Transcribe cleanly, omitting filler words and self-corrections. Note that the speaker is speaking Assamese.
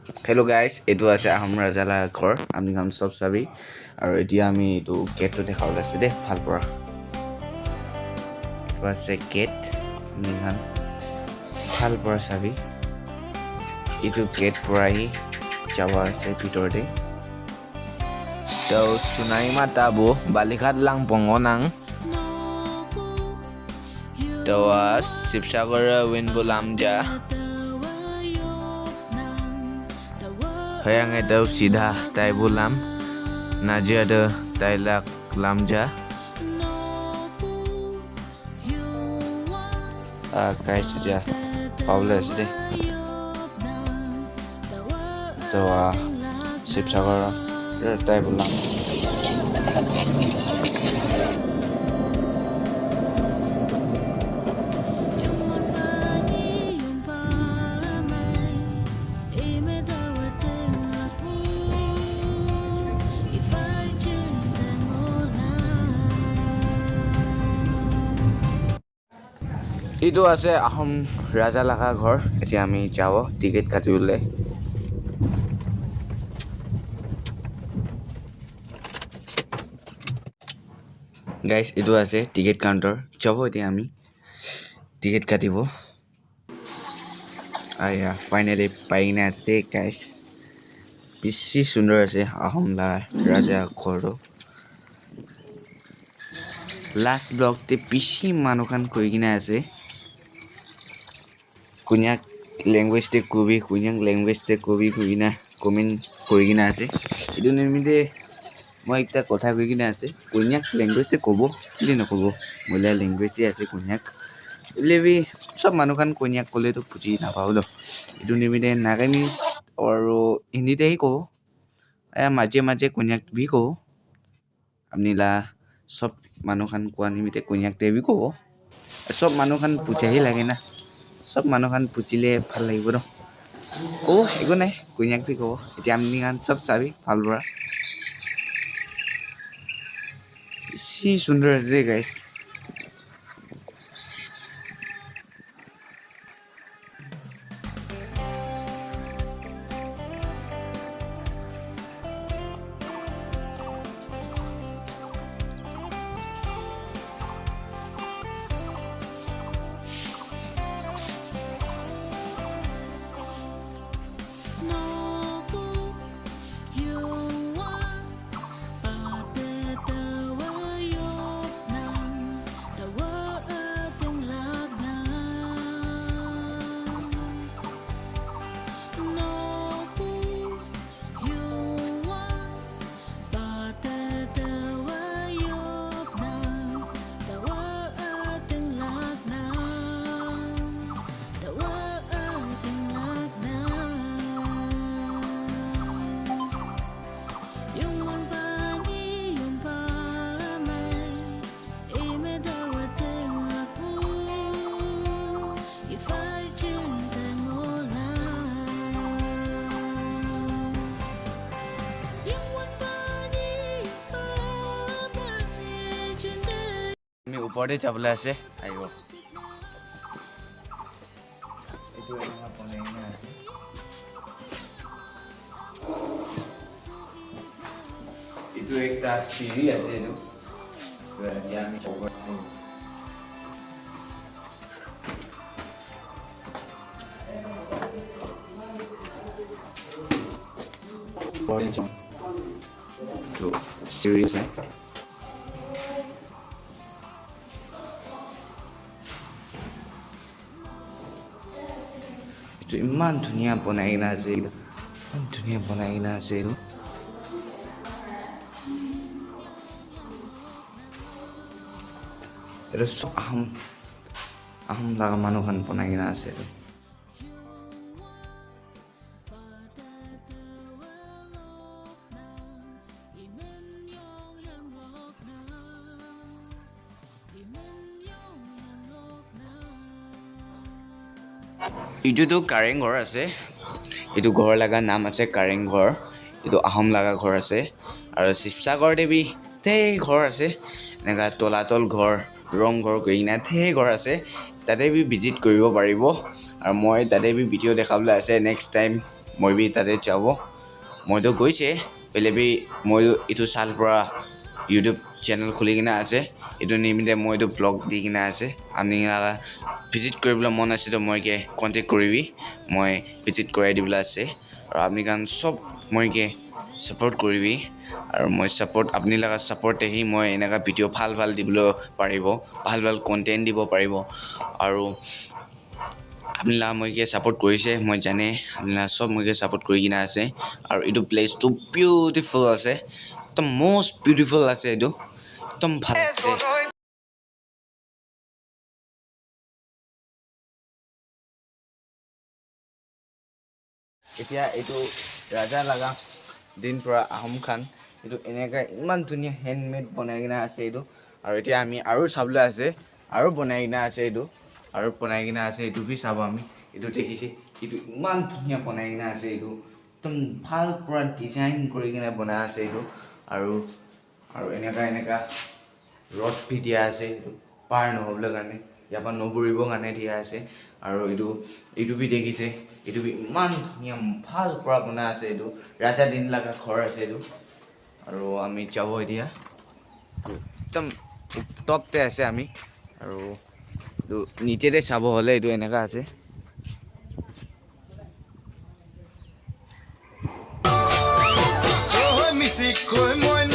Hello guys, itu আছে আহোম ৰাজালা ঘৰ আমি গাম সব চাবি আৰু এতিয়া আমি এইটো গেটটো দেখাব আছে দে ভাল পৰা এইটো আছে গেট আমি গাম ভাল পৰা চাবি এইটো গেট পৰাই যাব আছে ভিতৰতে তো সুনাই মাতা বো বালিঘাট লাং পংগনাং তো শিৱসাগৰ উইন বোলাম যা Hayang itu sida tai bulam Naja de tai lak lamja guys saja Paulas deh to Sivasagar tai bulam Itu আছে আহোম ৰাজা লাগা ঘৰ এতিয়া আমি যাব টিকেট কাটিবলৈ গাইস itu আছে টিকেট কাউন্টাৰ যাব এতিয়া আমি টিকেট কাটিব আয়া ফাইনালি পাইনা আছে গাইস বেছি সুন্দৰ আছে আহোম ৰাজা ঘৰটো লাষ্ট ব্লক তে বেছি মানুহখান কৈ কিনে আছে কুনিয়াক ল্যাঙ্গুয়েজ তে কবি কুনিয়াক ল্যাঙ্গুয়েজ তে কবি কুইনা কমেন্ট কৰি কিনে আছে এইটো নিমিতে মই একটা কথা কৈ কিনে আছে কুনিয়াক ল্যাঙ্গুয়েজ তে কব কি নকব মলা ল্যাঙ্গুয়েজ আছে কুনিয়াক লেবি সব মানুহখান কুনিয়াক কলে তো বুজি নাপাও দ এইটো নিমিতে নাগামি আৰু হিন্দীতেই কব মাজে মাজে কুনিয়াক ভি কব আপনিলা সব মানুহখান কোৱা নিমিতে কুনিয়াক তে ভি কব সব মানুহখান পুছাহি লাগে না সব মানুহখান পুছিলে ভাল লাগিব ন কব একো নাই কুনিয়াক ভি কব এতিয়া আমি গান সব চাবি ভাল পৰা বেছি সুন্দৰ আছে গাইছ আমি ওপৰতে যাবলৈ আছে আহিব এইটো একটা সিঁড়ি আছে এইটো এতিয়া আমি ওপৰতে যাম তো সিঁড়ি আছে ইমান ধুনীয়া বনাই কিনা আছে ইমান ধুনীয়া বনাই কিনা আছে এইটো চব আহোম লাগা মানুহখান বনাই কিনা আছে এইটোতো কাৰেং ঘৰ আছে এইটো ঘৰ লগা নাম আছে কাৰেং ঘৰ এইটো আহোম লগা ঘৰ আছে আৰু শিৱসাগৰ দেৱী তেই ঘৰ আছে এনেকা তলাতল ঘৰ ৰং ঘৰ কৰি কিনে তেই ঘৰ আছে তাতে ভিজিট কৰিব পাৰিব আৰু মই তাতে ভিডিঅ' দেখাবলৈ আছে নেক্সট টাইম মই বি তাতে যাব মইতো গৈছে পেলেবি মই এইটো চাল পৰা ইউটিউব চেনেল খুলি কিনে আছে এইটো নিমিতে মই এইটো ব্লগ দি কিনে আছে আপুনি ভিজিট কৰিবলৈ মন আছে তো মইকে কণ্টেক্ট কৰিবি মই ভিজিট কৰাই দিবলৈ আছে আৰু আপুনি কাৰণ চব মইকে ছাপোৰ্ট কৰিবি আৰু মই ছাপোৰ্ট আপুনি লগা ছাপোৰ্টেহি মই এনেকুৱা ভিডিঅ' ভাল ভাল দিবলৈ পাৰিব ভাল ভাল কণ্টেণ্ট দিব পাৰিব আৰু আপোনালোকে মইকে ছাপোৰ্ট কৰিছে মই জানে আপোনালোকে চব মইকে ছাপোৰ্ট কৰি কিনে আছে আৰু এইটো প্লেচটো বিউটিফুল আছে একদম মষ্ট বিউটিফুল আছে এইটো একদম ভাল আছে এতিয়া এইটো ৰাজা লাগা দিন পৰা আহোম খান এইটো এনেকৈ ইমান ধুনীয়া হেণ্ডমেড বনাই কিনে আছে এইটো আৰু এতিয়া আমি আৰু চাবলৈ আছে আৰু বনাই কিনে আছে এইটো আৰু বনাই কিনে আছে এইটো বি চাব আমি এইটো দেখিছে এইটো ইমান ধুনীয়া বনাই কিনে আছে এইটো একদম ভাল পুৰা ডিজাইন কৰি কিনে বনাই আছে এইটো আৰু আৰু এনেকা ৰড ভি দিয়া আছে এইটো পাৰ নহ'বলৈ কাৰণে ইয়াৰ পৰা নবৰিবৰ কাৰণে দিয়া আছে আৰু এইটো বি দেখিছে এইটো বি ইমান ধুনীয়া ভাল পৰা বনাই আছে এইটো ৰাজা দিন লগা ঘৰ আছে এইটো আৰু আমি যাব এতিয়া একদম টপতে আছে আমি আৰু এইটো নিচেতে চাব হ'লে এইটো এনেকা আছে মিছিকৈ মই